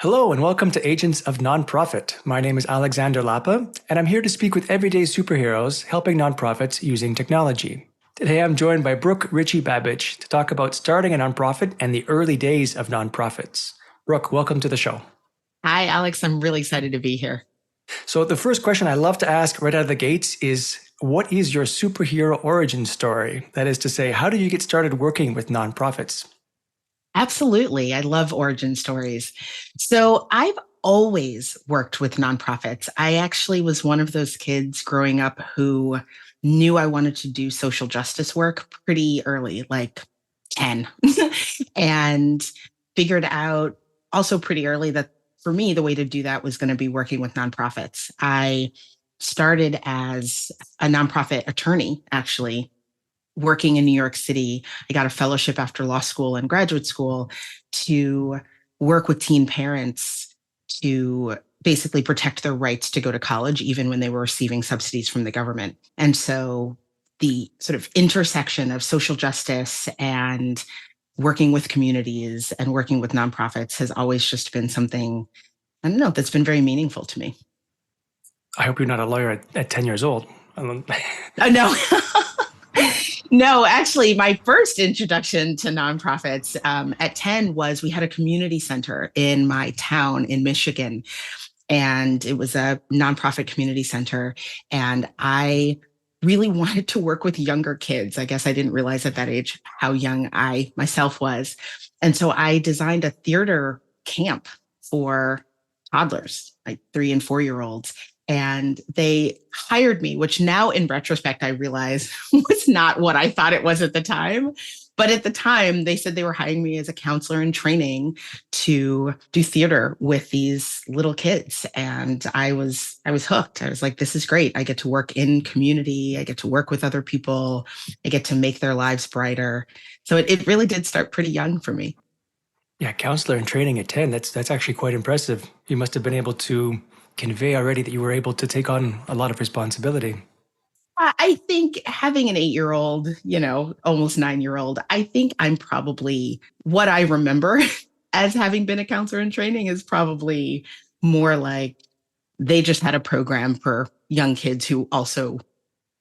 Hello and welcome to Agents of Nonprofit. My name is Alexander Lapa, and I'm here to speak with everyday superheroes helping nonprofits using technology. Today I'm joined by Brooke Richie Babbage to talk about starting a nonprofit and the early days of nonprofits. Brooke, welcome to the show. Hi, Alex. I'm really excited to be here. So the first question I love to ask right out of the gates is, what is your superhero origin story? That is to say, how did you get started working with nonprofits? Absolutely. I love origin stories. So I've always worked with nonprofits. I actually was one of those kids growing up who knew I wanted to do social justice work pretty early, like 10, and figured out also pretty early that for me, the way to do that was going to be working with nonprofits. I started as a nonprofit attorney, actually, working in New York City. I got a fellowship after law school and graduate school to work with teen parents to basically protect their rights to go to college, even when they were receiving subsidies from the government. And so the sort of intersection of social justice and working with communities and working with nonprofits has always just been something, I don't know, that's been very meaningful to me. I hope you're not a lawyer at 10 years old. Oh, no. No, actually, my first introduction to nonprofits at 10 was we had a community center in my town in Michigan, and it was a nonprofit community center. And I really wanted to work with younger kids. I guess I didn't realize at that age how young I myself was. And so I designed a theater camp for toddlers, like 3 and 4 year olds. And they hired me, which now in retrospect, I realize was not what I thought it was at the time. But at the time, they said they were hiring me as a counselor in training to do theater with these little kids. And I was hooked. I was like, this is great. I get to work in community. I get to work with other people. I get to make their lives brighter. So it really did start pretty young for me. Yeah, counselor in training at 10, that's actually quite impressive. You must have been able to convey already that you were able to take on a lot of responsibility. I think having an 8 year old, almost 9 year old, I think I'm probably what I remember as having been a counselor in training is probably more like they just had a program for young kids who also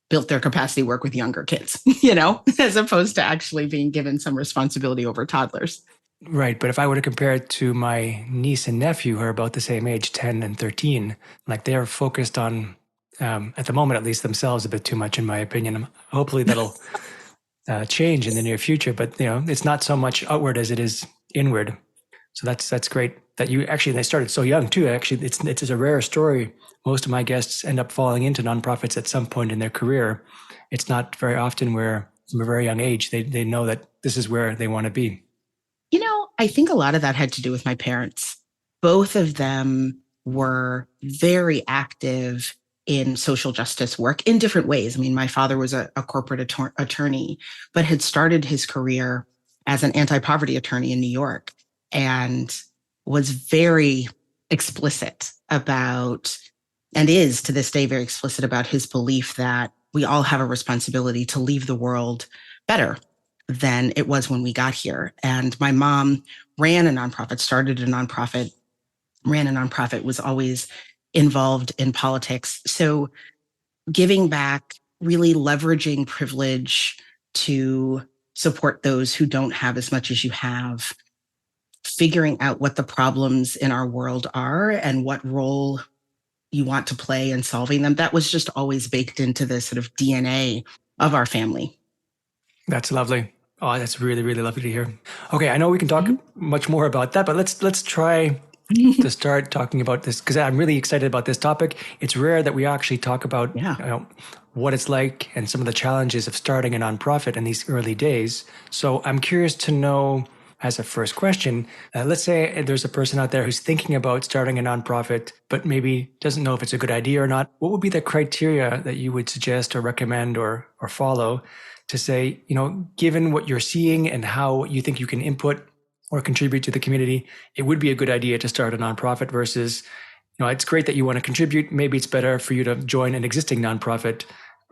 built their capacity to work with younger kids, as opposed to actually being given some responsibility over toddlers. Right, but if I were to compare it to my niece and nephew who are about the same age, 10 and 13, like they're focused on, at the moment at least, themselves a bit too much, in my opinion. Hopefully that'll change in the near future, but it's not so much outward as it is inward. So that's great that you actually, they started so young too. Actually, it's a rare story. Most of my guests end up falling into nonprofits at some point in their career. It's not very often where from a very young age, they know that this is where they want to be. I think a lot of that had to do with my parents. Both of them were very active in social justice work in different ways. I mean, my father was a corporate attorney, but had started his career as an anti poverty attorney in New York and was very explicit about, and is to this day very explicit about his belief that we all have a responsibility to leave the world better than it was when we got here. And my mom ran a nonprofit, started a nonprofit, ran a nonprofit, was always involved in politics. So giving back, really leveraging privilege to support those who don't have as much as you have, figuring out what the problems in our world are and what role you want to play in solving them. That was just always baked into the sort of DNA of our family. That's lovely. Oh, that's really, really lovely to hear. Okay, I know we can talk Mhm. much more about that, but let's try to start talking about this because I'm really excited about this topic. It's rare that we actually talk about Yeah. what it's like and some of the challenges of starting a nonprofit in these early days. So I'm curious to know, as a first question, let's say there's a person out there who's thinking about starting a nonprofit, but maybe doesn't know if it's a good idea or not. What would be the criteria that you would suggest or recommend or follow to say, given what you're seeing and how you think you can input or contribute to the community, it would be a good idea to start a nonprofit versus, it's great that you want to contribute. Maybe it's better for you to join an existing nonprofit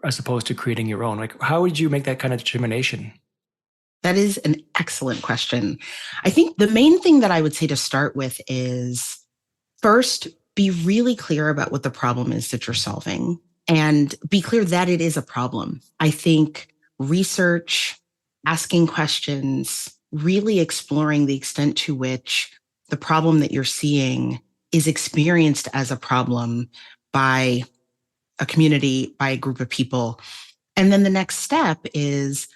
as opposed to creating your own. Like, how would you make that kind of determination? That is an excellent question. I think the main thing that I would say to start with is first, be really clear about what the problem is that you're solving and be clear that it is a problem. I think research, asking questions, really exploring the extent to which the problem that you're seeing is experienced as a problem by a community, by a group of people. And then the next step is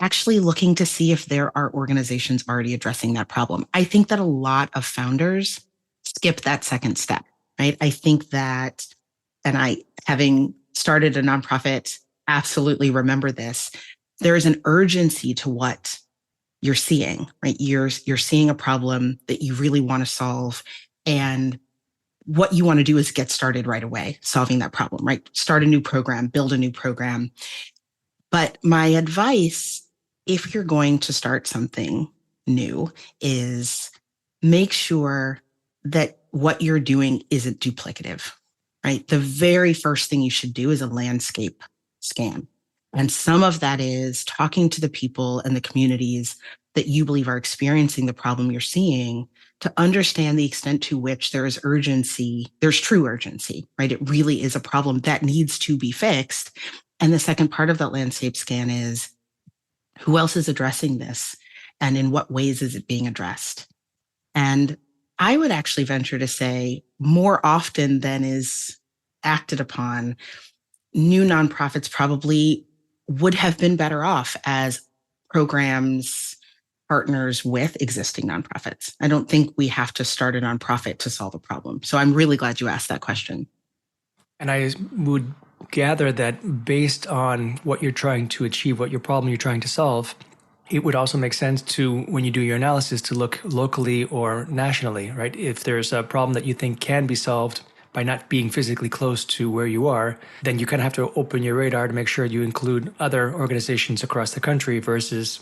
actually looking to see if there are organizations already addressing that problem. I think that a lot of founders skip that second step, right? I think that, and I, having started a nonprofit, absolutely remember this. There is an urgency to what you're seeing, right? You're seeing a problem that you really want to solve, and what you want to do is get started right away solving that problem, right? Start a new program, build a new program. But my advice, if you're going to start something new, is make sure that what you're doing isn't duplicative, right? The very first thing you should do is a landscape scan. And some of that is talking to the people and the communities that you believe are experiencing the problem you're seeing to understand the extent to which there is urgency, there's true urgency, right? It really is a problem that needs to be fixed. And the second part of that landscape scan is who else is addressing this and in what ways is it being addressed? And I would actually venture to say more often than is acted upon, new nonprofits probably would have been better off as programs, partners with existing nonprofits. I don't think we have to start a nonprofit to solve a problem. So I'm really glad you asked that question. And I would gather that based on what you're trying to achieve, what your problem you're trying to solve, it would also make sense to, when you do your analysis, to look locally or nationally, right? If there's a problem that you think can be solved by not being physically close to where you are, then you kind of have to open your radar to make sure you include other organizations across the country versus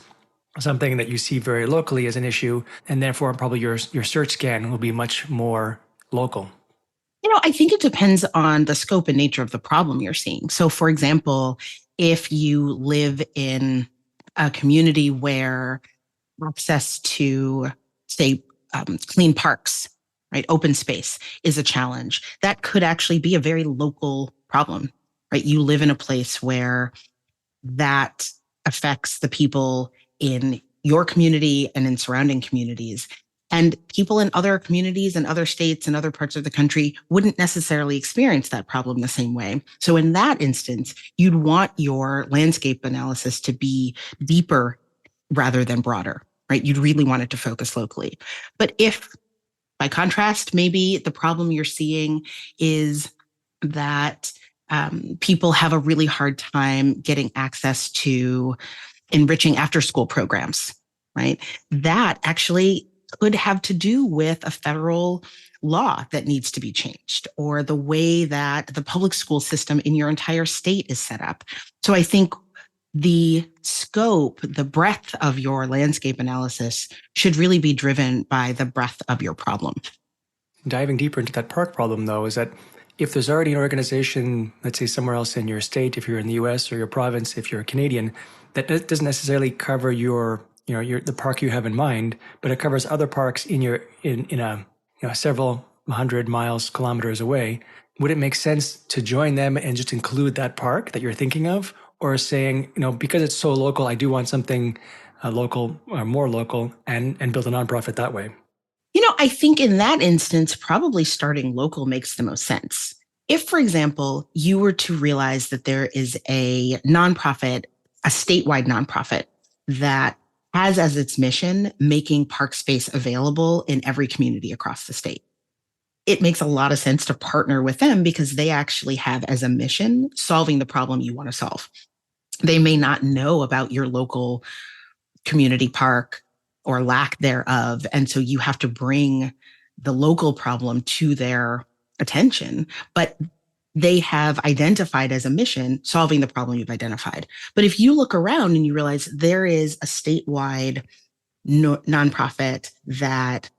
something that you see very locally as an issue, and therefore probably your search scan will be much more local. I think it depends on the scope and nature of the problem you're seeing. So, for example, if you live in a community where access to, say, clean parks, right, open space is a challenge, that could actually be a very local problem, right? You live in a place where that affects the people in your community and in surrounding communities. And people in other communities and other states and other parts of the country wouldn't necessarily experience that problem the same way. So in that instance, you'd want your landscape analysis to be deeper rather than broader, right? You'd really want it to focus locally. But if, by contrast, maybe the problem you're seeing is that people have a really hard time getting access to enriching after school programs, right? That actually could have to do with a federal law that needs to be changed or the way that the public school system in your entire state is set up. So I think the scope, the breadth of your landscape analysis should really be driven by the breadth of your problem. Diving deeper into that park problem, though, is that if there's already an organization, let's say somewhere else in your state, if you're in the US, or your province, if you're a Canadian, that doesn't necessarily cover the park you have in mind, but it covers other parks in a several hundred miles, kilometers away. Would it make sense to join them and just include that park that you're thinking of? Or saying, because it's so local, I do want something local or more local, and build a nonprofit that way? I think in that instance, probably starting local makes the most sense. If, for example, you were to realize that there is a nonprofit, a statewide nonprofit that has as its mission making park space available in every community across the state, it makes a lot of sense to partner with them because they actually have as a mission solving the problem you want to solve. They may not know about your local community park or lack thereof. And so you have to bring the local problem to their attention, but they have identified as a mission solving the problem you've identified. But if you look around and you realize there is a statewide nonprofit that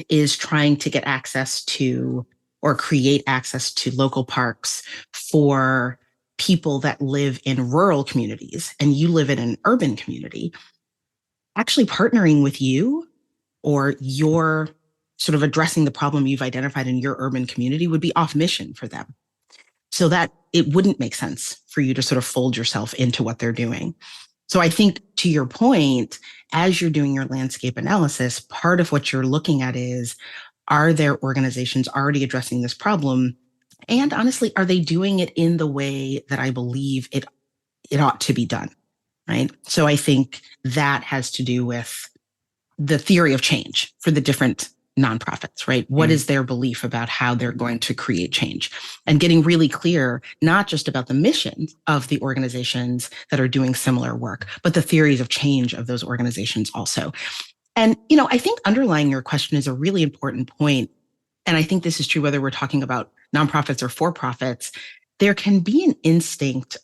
is trying to get access to or create access to local parks for people that live in rural communities and you live in an urban community, actually partnering with you or your sort of addressing the problem you've identified in your urban community would be off mission for them. So that it wouldn't make sense for you to sort of fold yourself into what they're doing. So I think to your point, as you're doing your landscape analysis, part of what you're looking at is, are there organizations already addressing this problem? And honestly, are they doing it in the way that I believe it ought to be done? Right. So I think that has to do with the theory of change for the different nonprofits, right? What is their belief about how they're going to create change? And getting really clear, not just about the mission of the organizations that are doing similar work, but the theories of change of those organizations also. And, I think underlying your question is a really important point. And I think this is true whether we're talking about nonprofits or for-profits. There can be an instinct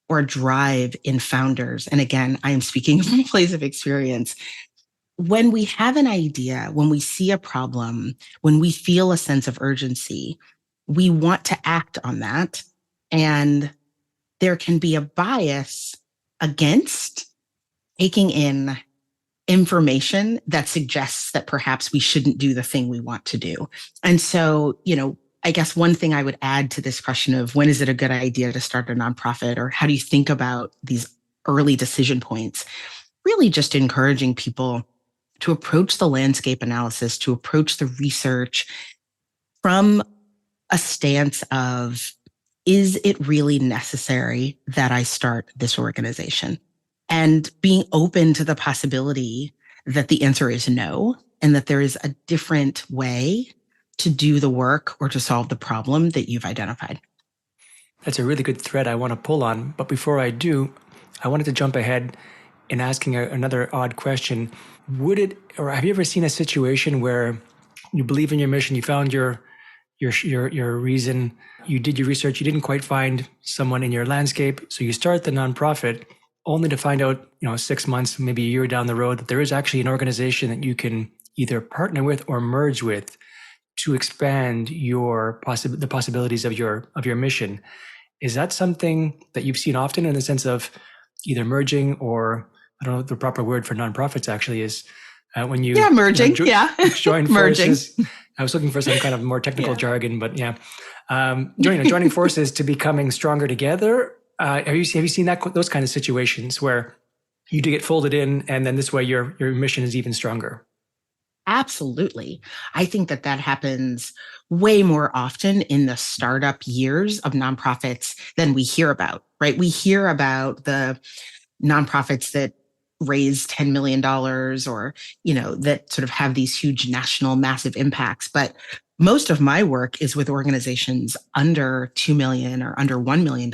or a drive in founders. And again, I am speaking from a place of experience. When we have an idea, when we see a problem, when we feel a sense of urgency, we want to act on that. And there can be a bias against taking in information that suggests that perhaps we shouldn't do the thing we want to do. And so, I guess one thing I would add to this question of when is it a good idea to start a nonprofit, or how do you think about these early decision points, really just encouraging people to approach the landscape analysis, to approach the research from a stance of, is it really necessary that I start this organization? And being open to the possibility that the answer is no, and that there is a different way to do the work or to solve the problem that you've identified. That's a really good thread I want to pull on. But before I do, I wanted to jump ahead in asking another odd question. Have you ever seen a situation where you believe in your mission, you found your reason, you did your research, you didn't quite find someone in your landscape, so you start the nonprofit, only to find out, 6 months, maybe a year down the road, that there is actually an organization that you can either partner with or merge with to expand the possibilities of your mission. Is that something that you've seen often, in the sense of either merging, or I don't know what the proper word for nonprofits actually is, when you merging, join merging. forces? I was looking for some kind of more technical jargon, but joining forces to becoming stronger together. Have you seen those kind of situations where you do get folded in, and then this way your mission is even stronger? Absolutely. I think that happens way more often in the startup years of nonprofits than we hear about, right? We hear about the nonprofits that raise $10 million, or, that sort of have these huge national massive impacts. But most of my work is with organizations under $2 million or under $1 million.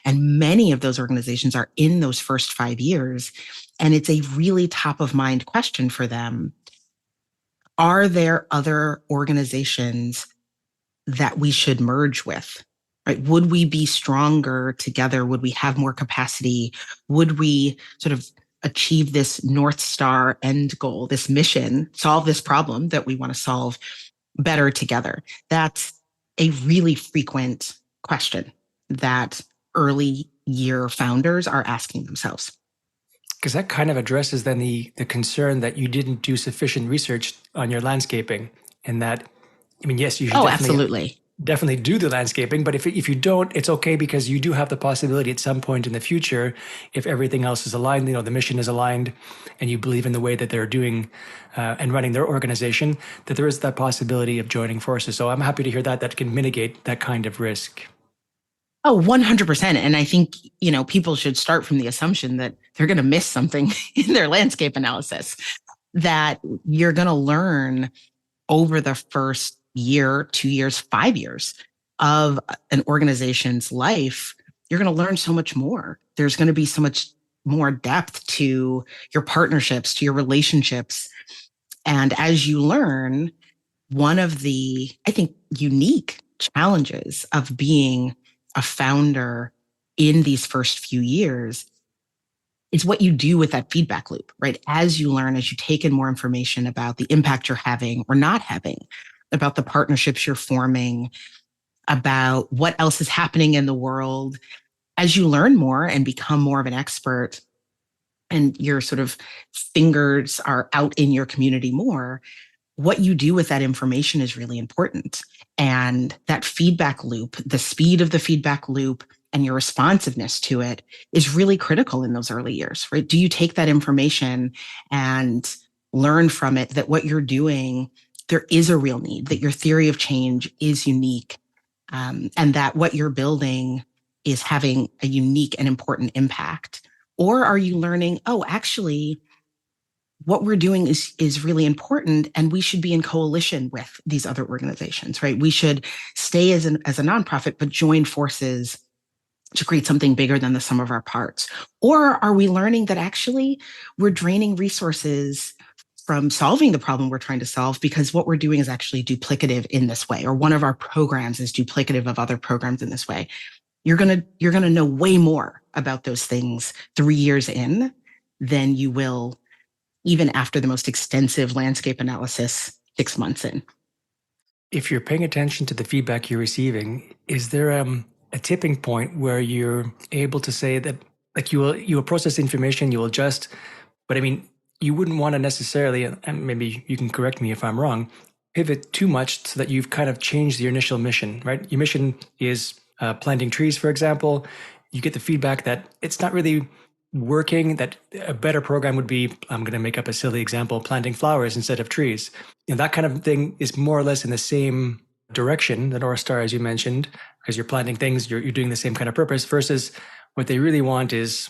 And many of those organizations are in those first 5 years. And it's a really top of mind question for them. Are there other organizations that we should merge with? Right? Would we be stronger together? Would we have more capacity? Would we sort of achieve this North Star end goal, this mission, solve this problem that we want to solve better together? That's a really frequent question that early year founders are asking themselves. Because that kind of addresses then the concern that you didn't do sufficient research on your landscaping, and that, yes, you should definitely do the landscaping, but if you don't, it's okay, because you do have the possibility at some point in the future, if everything else is aligned, the mission is aligned, and you believe in the way that they're doing and running their organization, that there is that possibility of joining forces. So I'm happy to hear that can mitigate that kind of risk. Oh, 100%. And I think, people should start from the assumption that they're going to miss something in their landscape analysis, that you're going to learn over the first year, 2 years, 5 years of an organization's life. You're going to learn so much more. There's going to be so much more depth to your partnerships, to your relationships. And as you learn, one of the, I think, unique challenges of being a founder in these first few years is what you do with that feedback loop, right? As you learn, as you take in more information about the impact you're having or not having, about the partnerships you're forming, about what else is happening in the world, as you learn more and become more of an expert, and your sort of fingers are out in your community more, what you do with that information is really important. And that feedback loop, the speed of the feedback loop and your responsiveness to it is really critical in those early years, right? Do you take that information and learn from it that what you're doing, there is a real need, that your theory of change is unique, and that what you're building is having a unique and important impact? Or are you learning, oh, actually, what we're doing is really important, and we should be in coalition with these other organizations, right? We should stay as a nonprofit, but join forces to create something bigger than the sum of our parts. Or are we learning that actually we're draining resources from solving the problem we're trying to solve because what we're doing is actually duplicative in this way, or one of our programs is duplicative of other programs in this way? You're gonna know way more about those things 3 years in than you will even after the most extensive landscape analysis 6 months in. If you're paying attention to the feedback you're receiving, is there a tipping point where you're able to say that, like, you will process information, you will adjust, but I mean, you wouldn't want to necessarily, and maybe you can correct me if I'm wrong, pivot too much so that you've kind of changed your initial mission, right? Your mission is planting trees, for example. You get the feedback that it's not really working, that a better program would be, I'm going to make up a silly example, planting flowers instead of trees. And that kind of thing is more or less in the same direction, the North Star, as you mentioned, because you're planting things, you're doing the same kind of purpose, versus what they really want is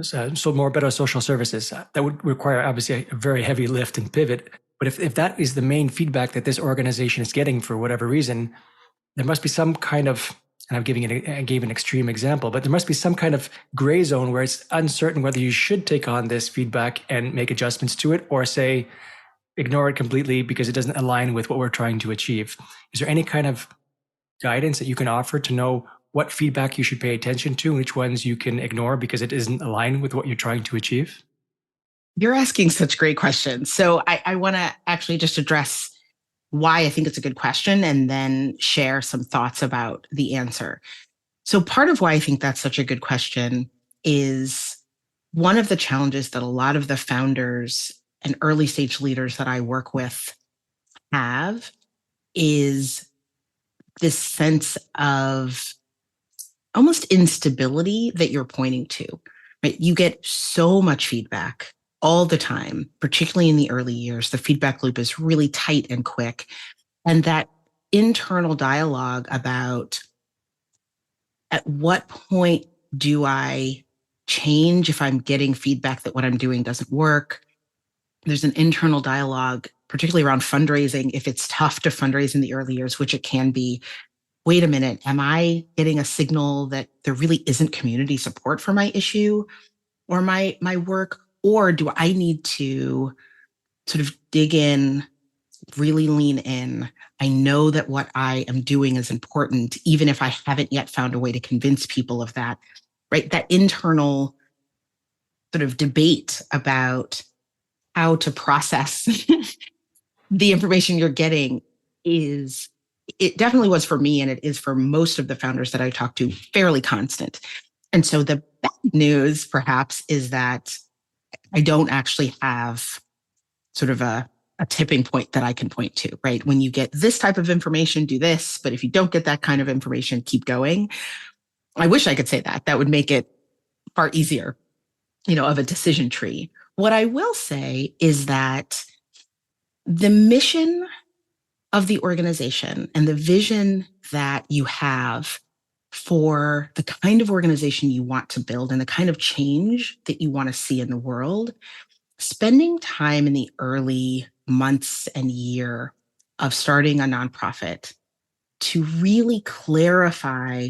so more better social services. That would require obviously a very heavy lift and pivot. But if that is the main feedback that this organization is getting for whatever reason, there must be some kind of, and I gave an extreme example, but there must be some kind of gray zone where it's uncertain whether you should take on this feedback and make adjustments to it, or say, ignore it completely because it doesn't align with what we're trying to achieve. Is there any kind of guidance that you can offer to know what feedback you should pay attention to and which ones you can ignore because it isn't aligned with what you're trying to achieve? You're asking such great questions. So I want to actually just address why I think it's a good question and then share some thoughts about the answer. So part of why I think that's such a good question is one of the challenges that a lot of the founders and early stage leaders that I work with have is this sense of almost instability that you're pointing to, right? You get so much feedback all the time, particularly in the early years. The feedback loop is really tight and quick. And that internal dialogue about at what point do I change if I'm getting feedback that what I'm doing doesn't work? There's an internal dialogue, particularly around fundraising. If it's tough to fundraise in the early years, which it can be, wait a minute, am I getting a signal that there really isn't community support for my issue or my work? Or do I need to sort of dig in, really lean in? I know that what I am doing is important, even if I haven't yet found a way to convince people of that, right? That internal sort of debate about how to process the information you're getting is, it definitely was for me, and it is for most of the founders that I talk to, fairly constant. And so the bad news, perhaps, is that I don't actually have sort of a tipping point that I can point to, right? When you get this type of information, do this. But if you don't get that kind of information, keep going. I wish I could say that. That would make it far easier, of a decision tree. What I will say is that the mission of the organization and the vision that you have for the kind of organization you want to build and the kind of change that you want to see in the world, spending time in the early months and year of starting a nonprofit to really clarify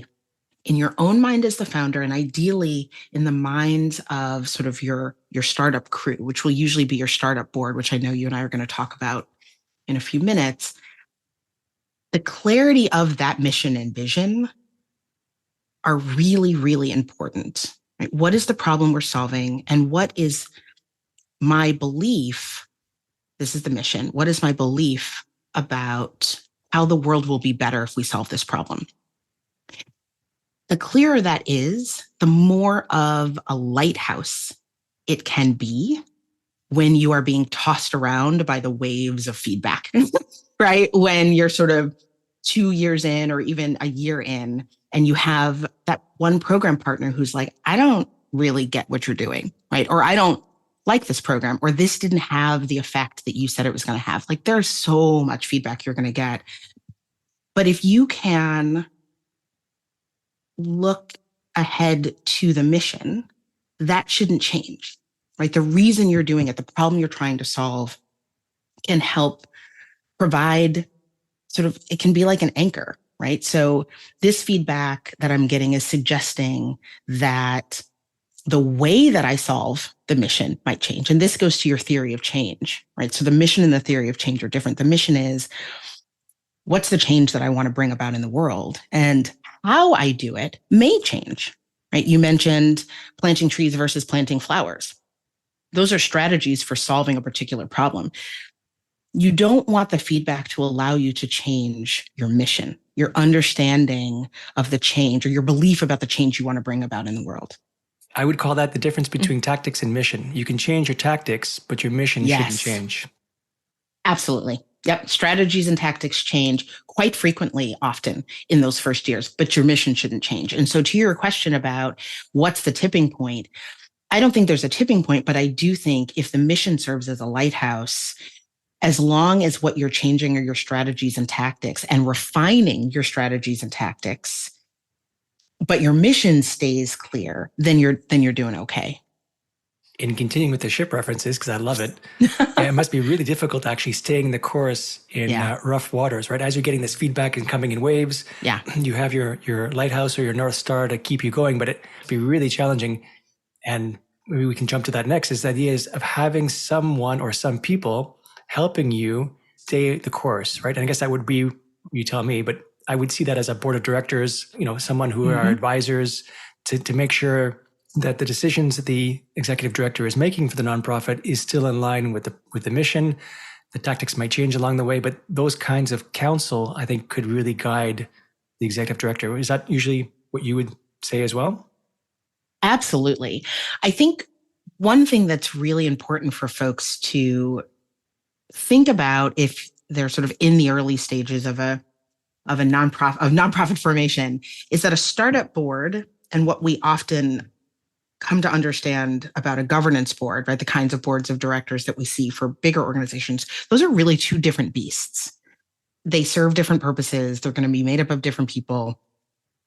in your own mind as the founder, and ideally in the minds of sort of your startup crew, which will usually be your startup board, which I know you and I are going to talk about in a few minutes. The clarity of that mission and vision are really, really important. Right? What is the problem we're solving? And what is my belief? This is the mission. What is my belief about how the world will be better if we solve this problem? The clearer that is, the more of a lighthouse it can be when you are being tossed around by the waves of feedback, right? When you're sort of 2 years in or even a year in, and you have that one program partner who's like, I don't really get what you're doing, right? Or I don't like this program, or this didn't have the effect that you said it was going to have. Like there's so much feedback you're going to get. But if you can look ahead to the mission, that shouldn't change, right? The reason you're doing it, the problem you're trying to solve can help provide sort of, it can be like an anchor, right? So this feedback that I'm getting is suggesting that the way that I solve the mission might change. And this goes to your theory of change, right? So the mission and the theory of change are different. The mission is, what's the change that I want to bring about in the world? And how I do it may change, right? You mentioned planting trees versus planting flowers. Those are strategies for solving a particular problem. You don't want the feedback to allow you to change your mission, your understanding of the change, or your belief about the change you want to bring about in the world. I would call that the difference between tactics and mission. You can change your tactics, but your mission shouldn't change. Absolutely. Yep. Strategies and tactics change quite frequently, often in those first years, but your mission shouldn't change. And so to your question about what's the tipping point, I don't think there's a tipping point, but I do think if the mission serves as a lighthouse, as long as what you're changing are your strategies and tactics and refining your strategies and tactics, but your mission stays clear, then you're doing okay. In continuing with the ship references, because I love it, it must be really difficult actually staying the course in rough waters, right? As you're getting this feedback and coming in waves, you have your lighthouse or your North Star to keep you going, but it'd be really challenging. And maybe we can jump to that next, is the idea of having someone or some people helping you stay the course, right? And I guess that would be, you tell me, but I would see that as a board of directors, someone who are advisors to make sure that the decisions that the executive director is making for the nonprofit is still in line with the mission. The tactics might change along the way, but those kinds of counsel, I think, could really guide the executive director. Is that usually what you would say as well? Absolutely. I think one thing that's really important for folks to think about if they're sort of in the early stages of nonprofit formation is that a startup board, and what we often come to understand about a governance board, right? The kinds of boards of directors that we see for bigger organizations, those are really two different beasts. They serve different purposes. They're going to be made up of different people.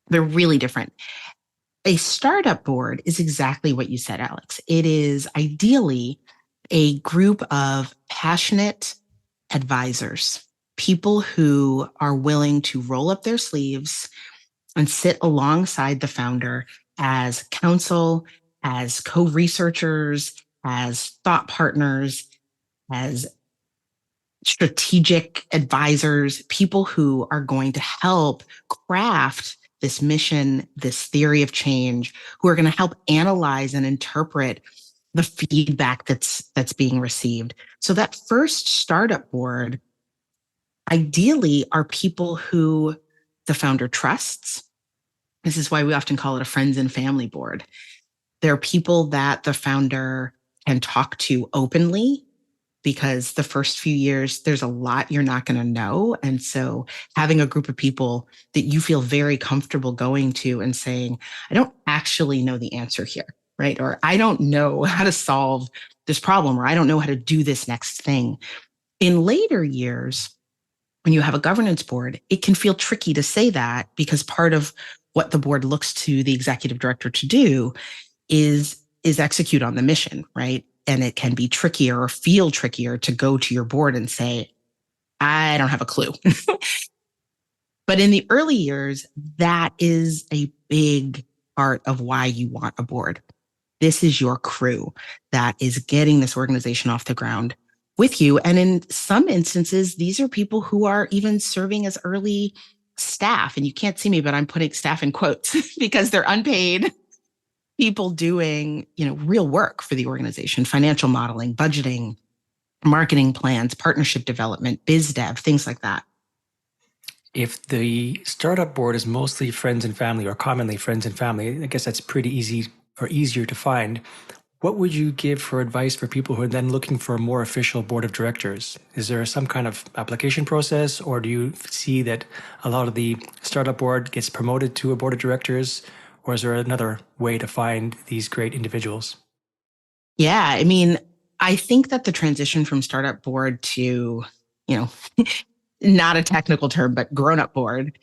They're really different. A startup board is exactly what you said, Alex. It is ideally a group of passionate advisors, people who are willing to roll up their sleeves and sit alongside the founder as counsel, as co-researchers, as thought partners, as strategic advisors, people who are going to help craft this mission, this theory of change, who are going to help analyze and interpret the feedback that's being received. So that first startup board ideally are people who the founder trusts. This is why we often call it a friends and family board. They're people that the founder can talk to openly, because the first few years, there's a lot you're not going to know. And so having a group of people that you feel very comfortable going to and saying, I don't actually know the answer here, right? Or I don't know how to solve this problem, or I don't know how to do this next thing. In later years, when you have a governance board, it can feel tricky to say that, because part of what the board looks to the executive director to do is execute on the mission, right? And it can be trickier or feel trickier to go to your board and say, I don't have a clue. But in the early years, that is a big part of why you want a board. This is your crew that is getting this organization off the ground with you. And in some instances, these are people who are even serving as early staff. And you can't see me, but I'm putting staff in quotes because they're unpaid people doing, real work for the organization, financial modeling, budgeting, marketing plans, partnership development, biz dev, things like that. If the startup board is mostly friends and family, or commonly friends and family, I guess that's pretty easy or easier to find. What would you give for advice for people who are then looking for a more official board of directors? Is there some kind of application process, or do you see that a lot of the startup board gets promoted to a board of directors, or is there another way to find these great individuals? Yeah, I mean, I think that the transition from startup board to, you know, not a technical term, but grown up board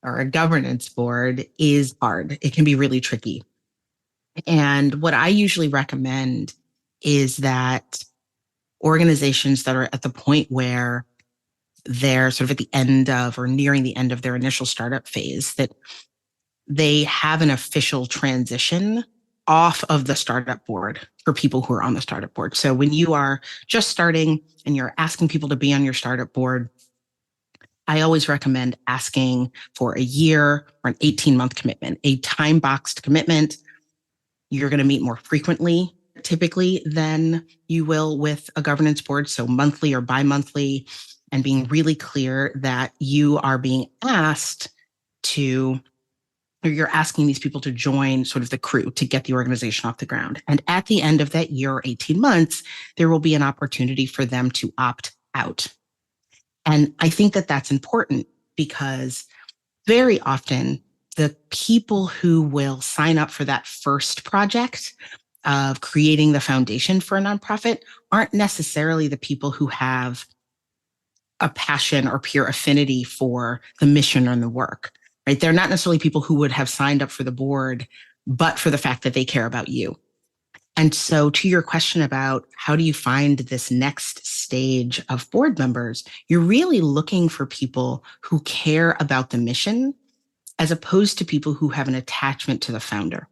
or a governance board is hard. It can be really tricky. And what I usually recommend is that organizations that are at the point where they're sort of at the end of or nearing the end of their initial startup phase, that they have an official transition off of the startup board for people who are on the startup board. So when you are just starting and you're asking people to be on your startup board, I always recommend asking for a year or an 18-month commitment, a time boxed commitment. You're going to meet more frequently, typically, than you will with a governance board. So monthly or bi-monthly, and being really clear that you are being asked to, or you're asking these people to join sort of the crew to get the organization off the ground. And at the end of that year or 18 months, there will be an opportunity for them to opt out. And I think that that's important because very often the people who will sign up for that first project of creating the foundation for a nonprofit aren't necessarily the people who have a passion or pure affinity for the mission and the work, right? They're not necessarily people who would have signed up for the board, but for the fact that they care about you. And so, to your question about how do you find this next stage of board members, you're really looking for people who care about the mission as opposed to people who have an attachment to the founder.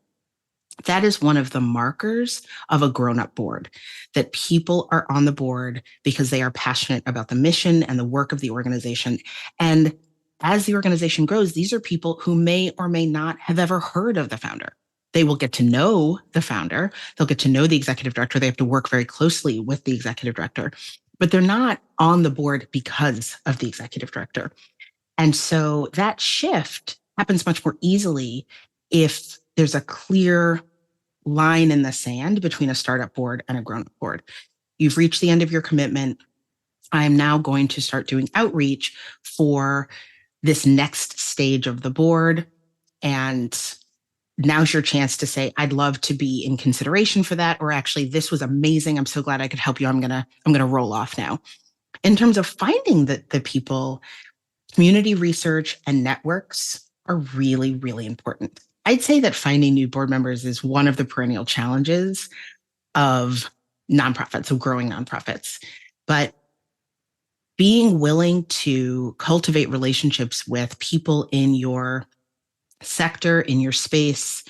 That is one of the markers of a grown-up board, that people are on the board because they are passionate about the mission and the work of the organization. And as the organization grows, these are people who may or may not have ever heard of the founder. They will get to know the founder. They'll get to know the executive director. They have to work very closely with the executive director, but they're not on the board because of the executive director. And so that shift happens much more easily if there's a clear line in the sand between a startup board and a grown-up board. You've reached the end of your commitment. I'm now going to start doing outreach for this next stage of the board. And now's your chance to say, I'd love to be in consideration for that. Or actually, this was amazing. I'm so glad I could help you. I'm gonna roll off now. In terms of finding the people, community research and networks are really, really important. I'd say that finding new board members is one of the perennial challenges of nonprofits, of growing nonprofits. But being willing to cultivate relationships with people in your sector, in your space,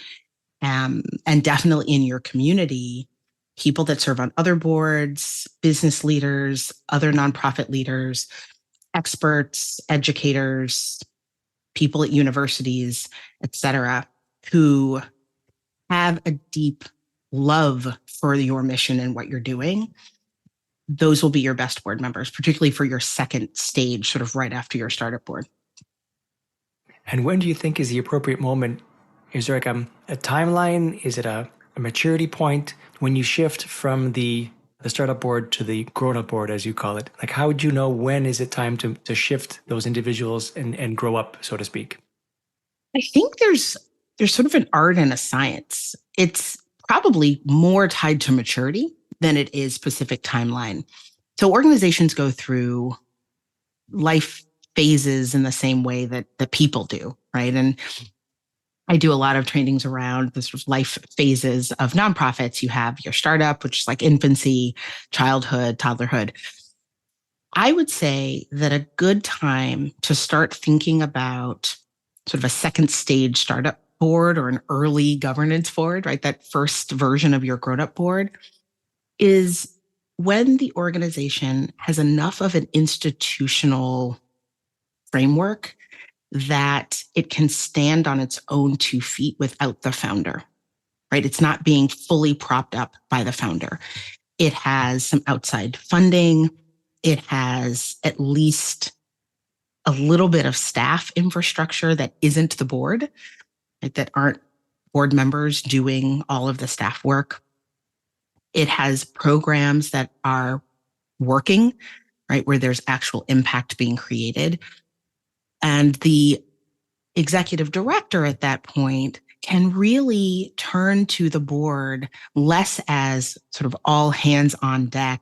and definitely in your community, people that serve on other boards, business leaders, other nonprofit leaders, experts, educators, people at universities, et cetera, who have a deep love for your mission and what you're doing, those will be your best board members, particularly for your second stage, sort of right after your startup board. And when do you think is the appropriate moment? Is there like a timeline? Is it a maturity point when you shift from the startup board to the grown-up board, as you call it? Like, how would you know when is it time to shift those individuals and grow up, so to speak? I think there's sort of an art and a science. It's probably more tied to maturity than it is specific timeline. So organizations go through life phases in the same way that people do, right? And I do a lot of trainings around the sort of life phases of nonprofits. You have your startup, which is like infancy, childhood, toddlerhood. I would say that a good time to start thinking about sort of a second stage startup board or an early governance board, right? That first version of your grown up board is when the organization has enough of an institutional framework that it can stand on its own 2 feet without the founder, right? It's not being fully propped up by the founder. It has some outside funding. It has at least a little bit of staff infrastructure that isn't the board, right? That aren't board members doing all of the staff work. It has programs that are working, right, where there's actual impact being created. And the executive director at that point can really turn to the board less as sort of all hands on deck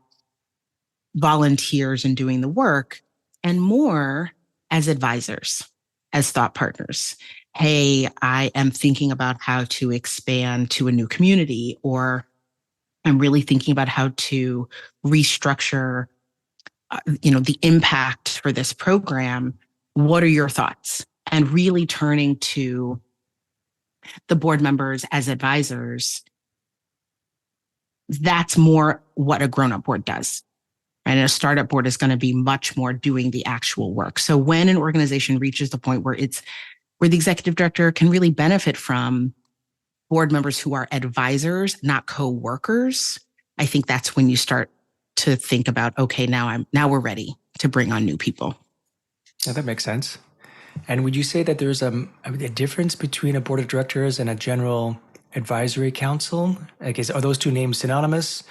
volunteers and doing the work, and more as advisors, as thought partners. Hey, I am thinking about how to expand to a new community, or I'm really thinking about how to restructure, the impact for this program. What are your thoughts? And really turning to the board members as advisors. That's more what a grown-up board does. And a startup board is going to be much more doing the actual work. So when an organization reaches the point where the executive director can really benefit from board members who are advisors, not co-workers, I think that's when you start to think about, okay, now we're ready to bring on new people. Yeah, that makes sense. And would you say that there's a difference between a board of directors and a general advisory council? Are those two names synonymous,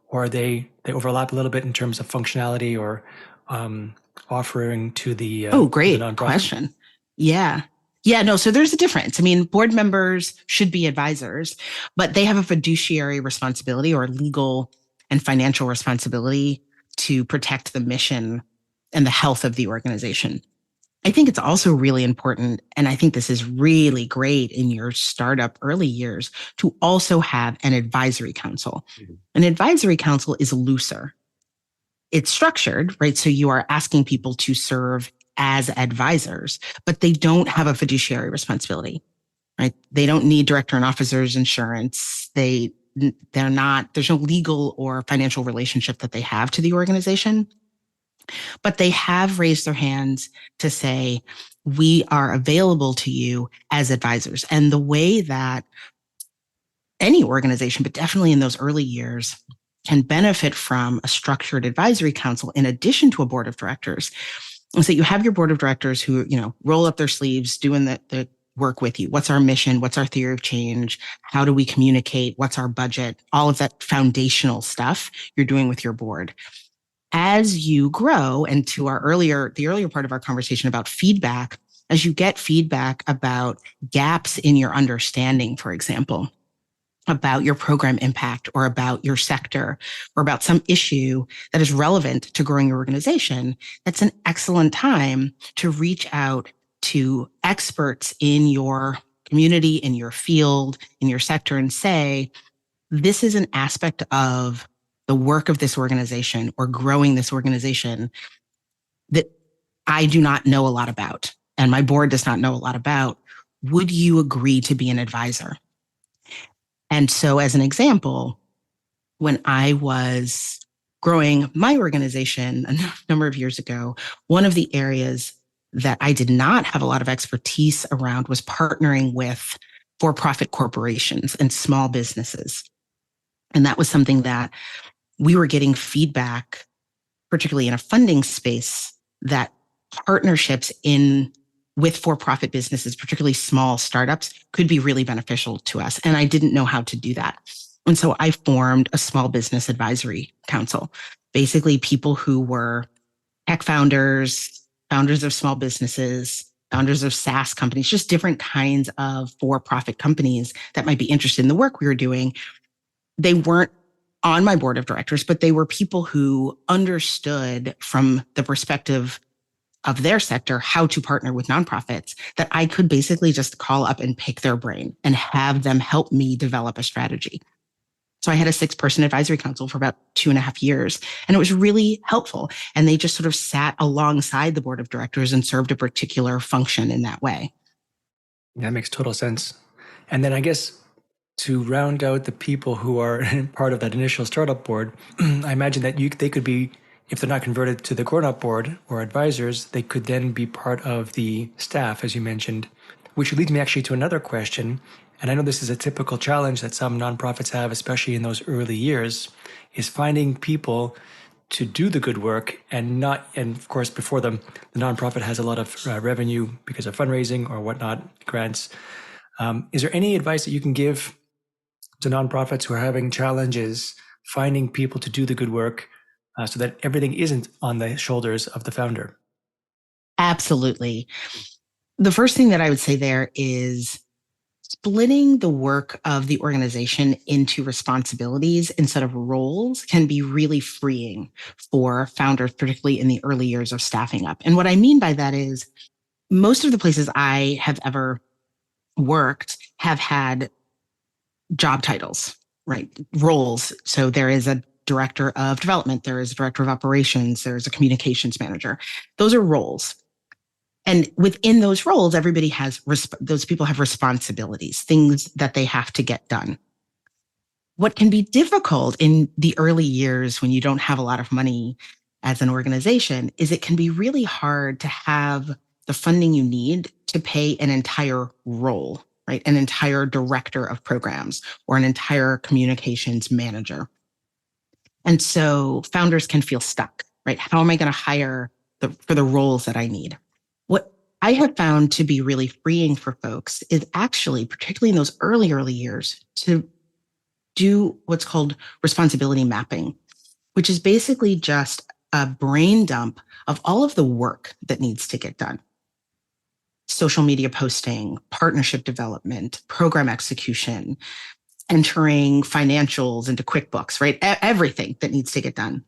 or are they overlap a little bit in terms of functionality or offering to the great nonprofit? Question. Yeah. No, so there's a difference. I mean, board members should be advisors, but they have a fiduciary responsibility or legal and financial responsibility to protect the mission and the health of the organization. I think it's also really important, and I think this is really great in your startup early years, to also have an advisory council. Mm-hmm. An advisory council is looser. It's structured, right? So you are asking people to serve as advisors, but they don't have a fiduciary responsibility, right? They don't need director and officers insurance. There's no legal or financial relationship that they have to the organization. But they have raised their hands to say, we are available to you as advisors. And the way that any organization, but definitely in those early years, can benefit from a structured advisory council in addition to a board of directors. And so you have your board of directors who, roll up their sleeves, doing the work with you. What's our mission? What's our theory of change? How do we communicate? What's our budget? All of that foundational stuff you're doing with your board. As you grow, and to the earlier part of our conversation about feedback, as you get feedback about gaps in your understanding, for example, about your program impact or about your sector or about some issue that is relevant to growing your organization, that's an excellent time to reach out to experts in your community, in your field, in your sector, and say, this is an aspect of the work of this organization or growing this organization that I do not know a lot about, and my board does not know a lot about. Would you agree to be an advisor? And so as an example, when I was growing my organization a number of years ago, one of the areas that I did not have a lot of expertise around was partnering with for-profit corporations and small businesses. And that was something that we were getting feedback, particularly in a funding space, that partnerships with for-profit businesses, particularly small startups, could be really beneficial to us. And I didn't know how to do that. And so I formed a small business advisory council, basically people who were tech founders of small businesses, founders of SaaS companies, just different kinds of for-profit companies that might be interested in the work we were doing. They weren't on my board of directors, but they were people who understood from the perspective of their sector how to partner with nonprofits, that I could basically just call up and pick their brain and have them help me develop a strategy. So I had a 6-person advisory council for about 2.5 years, and it was really helpful. And they just sort of sat alongside the board of directors and served a particular function in that way. That makes total sense. And then I guess to round out the people who are part of that initial startup board, I imagine that they could be, if they're not converted to the grown-up board or advisors, they could then be part of the staff, as you mentioned, which leads me actually to another question. And I know this is a typical challenge that some nonprofits have, especially in those early years, is finding people to do the good work and of course, before them, the nonprofit has a lot of revenue because of fundraising or whatnot, grants. Is there any advice that you can give to nonprofits who are having challenges finding people to do the good work so that everything isn't on the shoulders of the founder? Absolutely. The first thing that I would say there is splitting the work of the organization into responsibilities instead of roles can be really freeing for founders, particularly in the early years of staffing up. And what I mean by that is most of the places I have ever worked have had job titles, right? Roles. So there is a director of development, there is a director of operations, there's a communications manager. Those are roles. And within those roles, everybody has, those people have responsibilities, things that they have to get done. What can be difficult in the early years when you don't have a lot of money as an organization is it can be really hard to have the funding you need to pay an entire role, right? An entire director of programs or an entire communications manager. And so founders can feel stuck, right? How am I going to hire for the roles that I need? What I have found to be really freeing for folks is actually, particularly in those early years, to do what's called responsibility mapping, which is basically just a brain dump of all of the work that needs to get done. Social media posting, partnership development, program execution, entering financials into QuickBooks, right? Everything that needs to get done.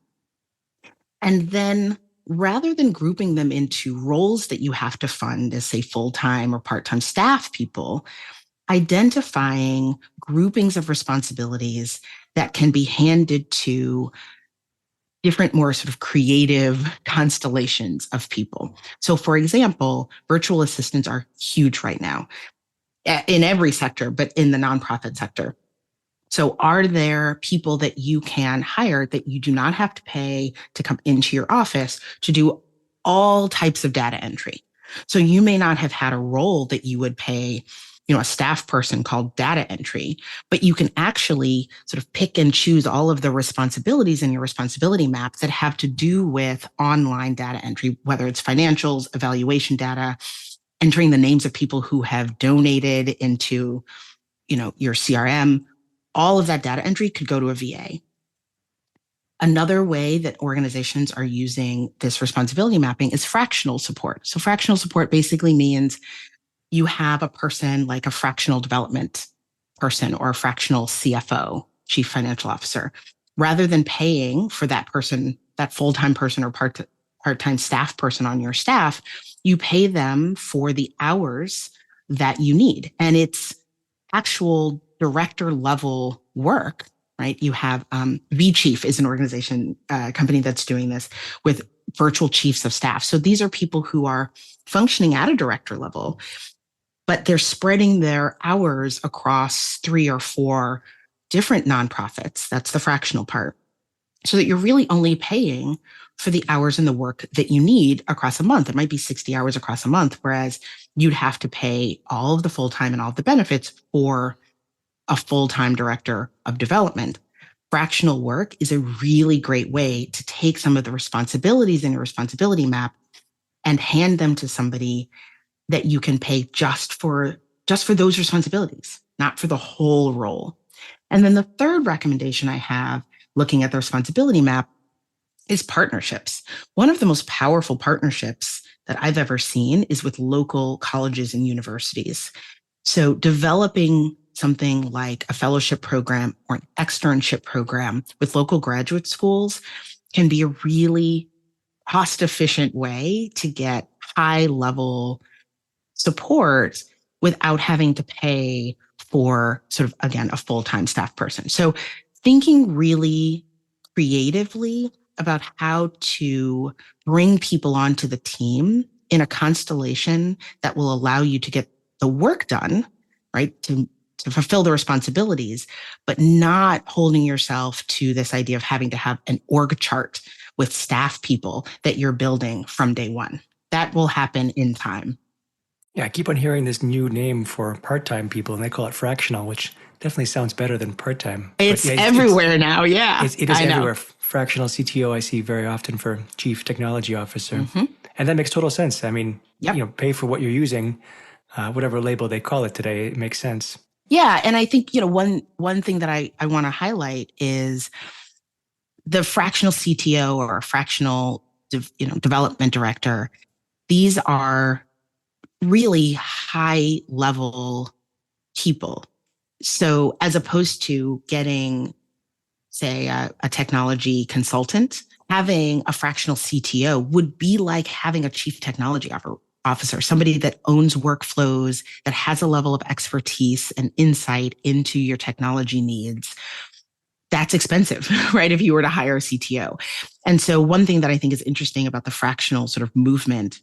And then rather than grouping them into roles that you have to fund as, say, full-time or part-time staff people, identifying groupings of responsibilities that can be handed to different, more sort of creative constellations of people. So, for example, virtual assistants are huge right now in every sector, but in the nonprofit sector. So are there people that you can hire that you do not have to pay to come into your office to do all types of data entry? So you may not have had a role that you would pay, a staff person called data entry, but you can actually sort of pick and choose all of the responsibilities in your responsibility map that have to do with online data entry, whether it's financials, evaluation data, entering the names of people who have donated into, your CRM. All of that data entry could go to a VA. Another way that organizations are using this responsibility mapping is fractional support. So fractional support basically means you have a person like a fractional development person or a fractional CFO, chief financial officer. Rather than paying for that person, that full-time person or part-time staff person on your staff, you pay them for the hours that you need. And it's actual director level work, right? You have vChief is an organization, company that's doing this with virtual chiefs of staff. So these are people who are functioning at a director level, but they're spreading their hours across 3 or 4 different nonprofits. That's the fractional part. So that you're really only paying for the hours and the work that you need across a month. It might be 60 hours across a month, whereas you'd have to pay all of the full-time and all of the benefits for a full-time director of development. Fractional work is a really great way to take some of the responsibilities in your responsibility map and hand them to somebody that you can pay just for those responsibilities, not for the whole role. And then the third recommendation I have, looking at the responsibility map, is partnerships. One of the most powerful partnerships that I've ever seen is with local colleges and universities. So developing something like a fellowship program or an externship program with local graduate schools can be a really cost-efficient way to get high-level support without having to pay for sort of, again, a full-time staff person. So thinking really creatively about how to bring people onto the team in a constellation that will allow you to get the work done, right? To fulfill the responsibilities, but not holding yourself to this idea of having to have an org chart with staff people that you're building from day one. That will happen in time. Yeah, I keep on hearing this new name for part-time people, and they call it fractional, which definitely sounds better than part-time. But It's yeah, everywhere now. Yeah, it is I know. everywhere. Fractional CTO I see very often for chief technology officer, and that makes total sense. I mean, Yep. pay for what you're using, whatever label they call it today. It makes sense. Yeah, and I think one thing that I want to highlight is the fractional CTO or a fractional development director, these are really high level people. So as opposed to getting, say, a technology consultant, having a fractional CTO would be like having a chief technology officer, somebody that owns workflows, that has a level of expertise and insight into your technology needs. That's expensive, right? If you were to hire a CTO. And so one thing that I think is interesting about the fractional sort of movement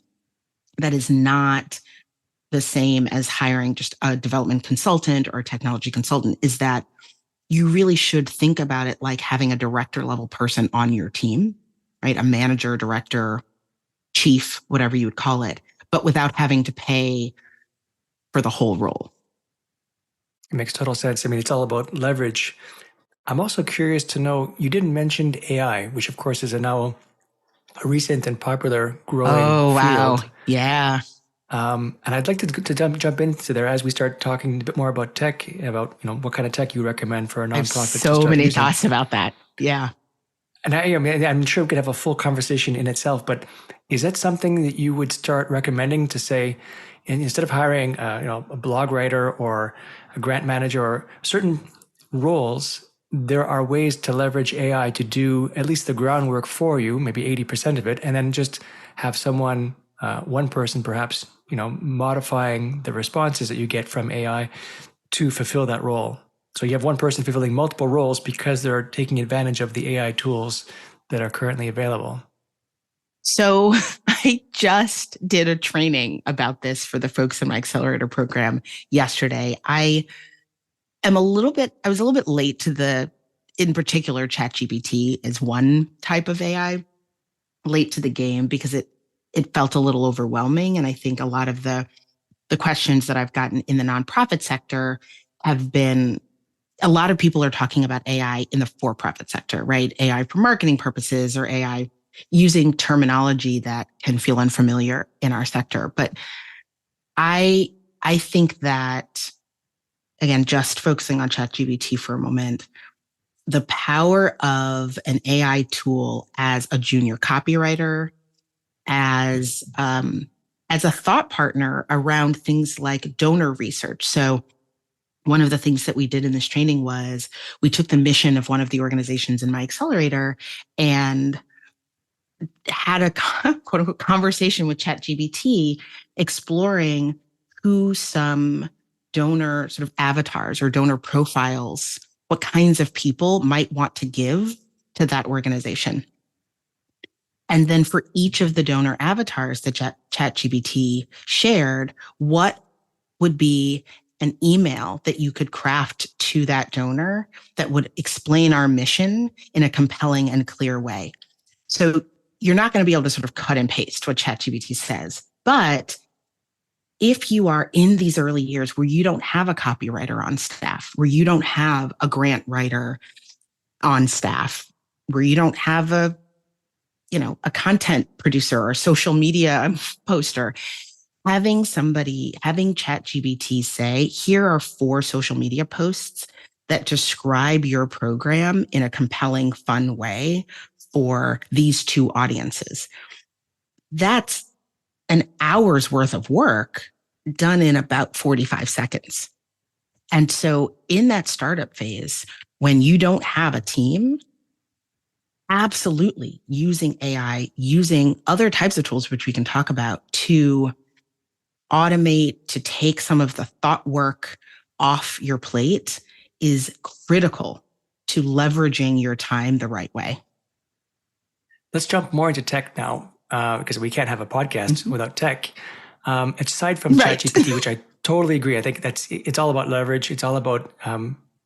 that is not the same as hiring just a development consultant or a technology consultant is that you really should think about it like having a director level person on your team, right? A manager, director, chief, whatever you would call it, but without having to pay for the whole role. It makes total sense. I mean, it's all about leverage. I'm also curious to know, you didn't mention AI, which of course is now a recent and popular growing Oh, wow. field. Yeah. And I'd like to jump into there as we start talking a bit more about tech, about what kind of tech you recommend for a I have nonprofit to so start many using. thoughts about that. Yeah. And I mean, I'm sure we could have a full conversation in itself, but is that something that you would start recommending to say, instead of hiring, a blog writer or a grant manager or certain roles, there are ways to leverage AI to do at least the groundwork for you, maybe 80% of it, and then just have someone, one person perhaps, modifying the responses that you get from AI to fulfill that role. So you have one person fulfilling multiple roles because they're taking advantage of the AI tools that are currently available. So I just did a training about this for the folks in my accelerator program yesterday. I was a little bit late to in particular, ChatGPT is one type of AI, late to the game because it felt a little overwhelming. And I think a lot of the questions that I've gotten in the nonprofit sector have been, a lot of people are talking about AI in the for-profit sector, right? AI for marketing purposes or AI using terminology that can feel unfamiliar in our sector. But I I think that, again, just focusing on ChatGPT for a moment, the power of an AI tool as a junior copywriter, as a thought partner around things like donor research. So one of the things that we did in this training was we took the mission of one of the organizations in my accelerator and had a quote unquote conversation with ChatGPT exploring who some donor sort of avatars or donor profiles, what kinds of people might want to give to that organization. And then for each of the donor avatars that ChatGPT shared, what would be an email that you could craft to that donor that would explain our mission in a compelling and clear way. So you're not going to be able to sort of cut and paste what ChatGPT says. But if you are in these early years where you don't have a copywriter on staff, where you don't have a grant writer on staff, where you don't have a content producer or social media poster, having ChatGPT say, here are 4 social media posts that describe your program in a compelling, fun way for these 2 audiences. That's an hour's worth of work done in about 45 seconds. And so in that startup phase, when you don't have a team, absolutely using AI, using other types of tools, which we can talk about, to automate, to take some of the thought work off your plate is critical to leveraging your time the right way. Let's jump more into tech now, because we can't have a podcast without tech. Aside from Right. ChatGPT, which I totally agree, I think it's all about leverage. It's all about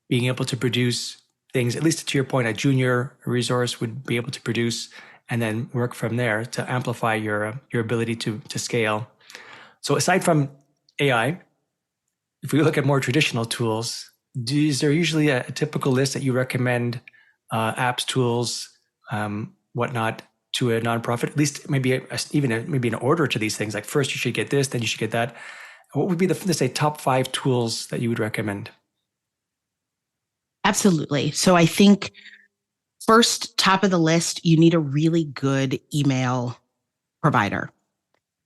being able to produce things, at least to your point, a junior resource would be able to produce and then work from there to amplify your ability to scale. So aside from AI, if we look at more traditional tools, is there usually a typical list that you recommend, apps, tools, whatnot, to a nonprofit? At least maybe maybe an order to these things. Like first you should get this, then you should get that. What would be let's say, top 5 tools that you would recommend? Absolutely. So I think First, top of the list, you need a really good email provider.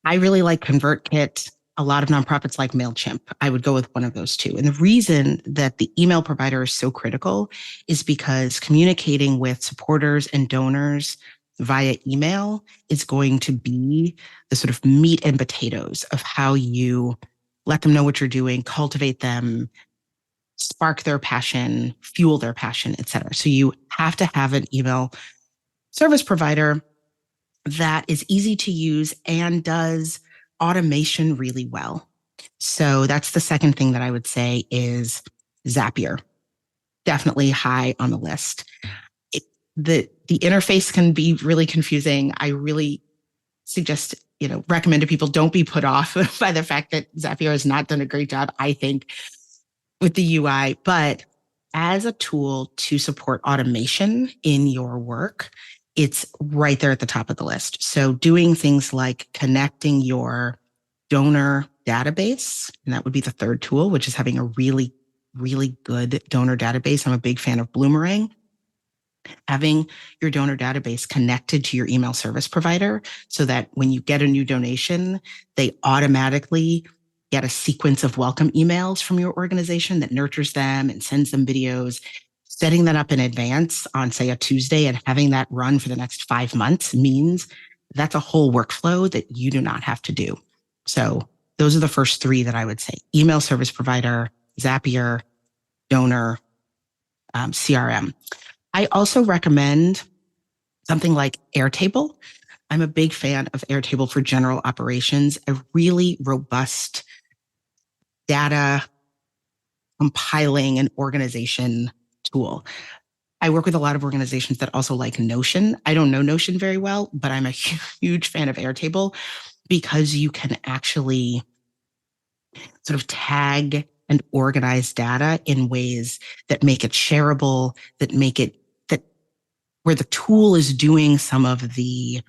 I really like ConvertKit. A lot of nonprofits like MailChimp. I would go with one of those two. And the reason that the email provider is so critical is because communicating with supporters and donors via email is going to be the sort of meat and potatoes of how you let them know what you're doing, cultivate them, spark their passion, fuel their passion, et cetera. So you have to have an email service provider that is easy to use and does automation really well. So that's the second thing that I would say is Zapier. Definitely high on the list. The interface can be really confusing. I really suggest, recommend to people don't be put off by the fact that Zapier has not done a great job, I think, with the UI, but as a tool to support automation in your work, it's right there at the top of the list. So doing things like connecting your donor database, and that would be the third tool, which is having a really, really good donor database. I'm a big fan of Bloomerang. Having your donor database connected to your email service provider so that when you get a new donation, they automatically get a sequence of welcome emails from your organization that nurtures them and sends them videos. Setting that up in advance on, say, a Tuesday and having that run for the next 5 months means that's a whole workflow that you do not have to do. So those are the first three that I would say: email service provider, Zapier, donor, CRM. I also recommend something like Airtable. I'm a big fan of Airtable for general operations, a really robust data compiling and organization tool. I work with a lot of organizations that also like Notion. I don't know Notion very well, but I'm a huge fan of Airtable because you can actually sort of tag and organize data in ways that make it shareable, that make it that where the tool is doing some of the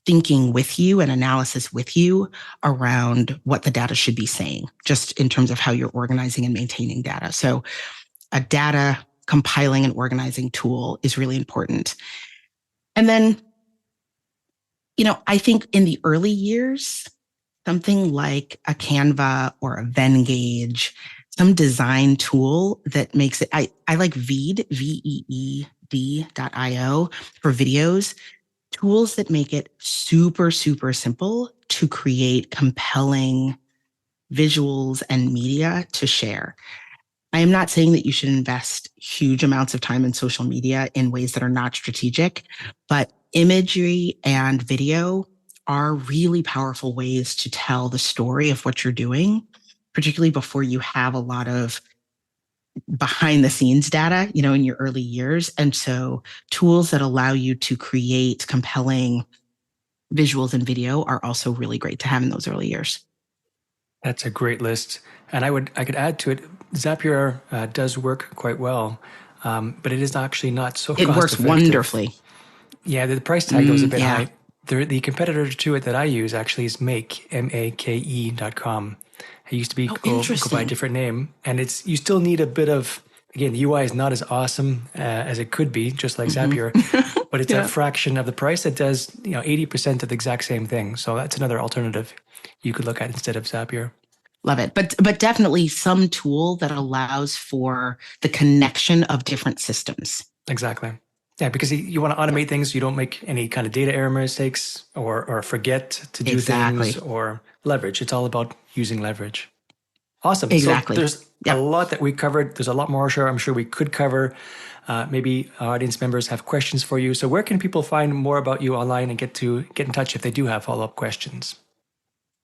thinking with you and analysis with you around what the data should be saying, just in terms of how you're organizing and maintaining data. So a data compiling and organizing tool is really important. And then, I think in the early years, something like a Canva or a Venngage, some design tool that makes it, I like Veed, VEED.io for videos, tools that make it super, super simple to create compelling visuals and media to share. I am not saying that you should invest huge amounts of time in social media in ways that are not strategic, but imagery and video are really powerful ways to tell the story of what you're doing, particularly before you have a lot of behind the scenes data, in your early years. And so tools that allow you to create compelling visuals and video are also really great to have in those early years. That's a great list. And I could add to it, Zapier does work quite well, but it is actually not so It cost works effective. wonderfully. Yeah, the price tag though is a bit yeah. high. The competitor to it that I use actually is make.com. I used to be go by a different name, and you still need a bit of, again, the UI is not as awesome as it could be, just like Zapier, but it's a fraction of the price that does 80% of the exact same thing. So that's another alternative you could look at instead of Zapier. Love it. But definitely some tool that allows for the connection of different systems. Exactly. Yeah, because you want to automate things so you don't make any kind of data error mistakes or forget to do things or leverage. It's all about using leverage. Awesome. Exactly. So there's a lot that we covered. There's a lot more, I'm sure we could cover. Maybe our audience members have questions for you. So where can people find more about you online and get in touch if they do have follow-up questions?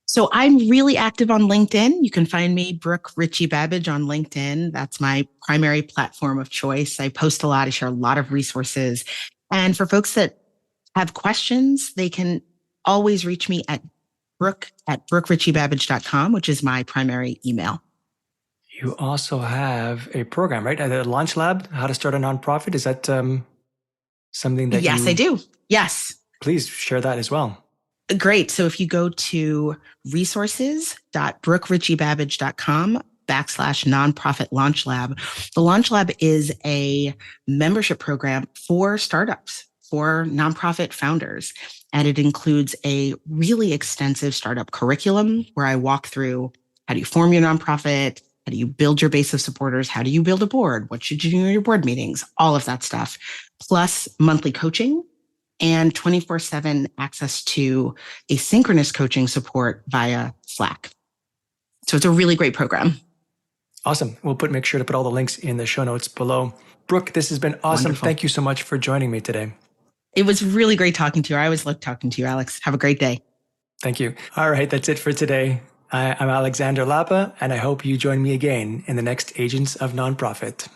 So I'm really active on LinkedIn. You can find me, Brooke Richie Babbage, on LinkedIn. That's my primary platform of choice. I post a lot. I share a lot of resources. And for folks that have questions, they can always reach me at brooke@brookerichiebabbage.com, which is my primary email. You also have a program, right? The Launch Lab, How to Start a Nonprofit. Is that something that Yes, I do. Yes. Please share that as well. Great. So if you go to resources.brookerichiebabbage.com, nonprofit launch lab. The launch lab is a membership program for startups, for nonprofit founders. And it includes a really extensive startup curriculum where I walk through how do you form your nonprofit? How do you build your base of supporters? How do you build a board? What should you do in your board meetings? All of that stuff, plus monthly coaching and 24/7 access to asynchronous coaching support via Slack. So it's a really great program. Awesome. Make sure to put all the links in the show notes below. Brooke, this has been awesome. Wonderful. Thank you so much for joining me today. It was really great talking to you. I always love talking to you, Alex. Have a great day. Thank you. All right, that's it for today. I'm Alexander Lapa, and I hope you join me again in the next Agents of Nonprofit.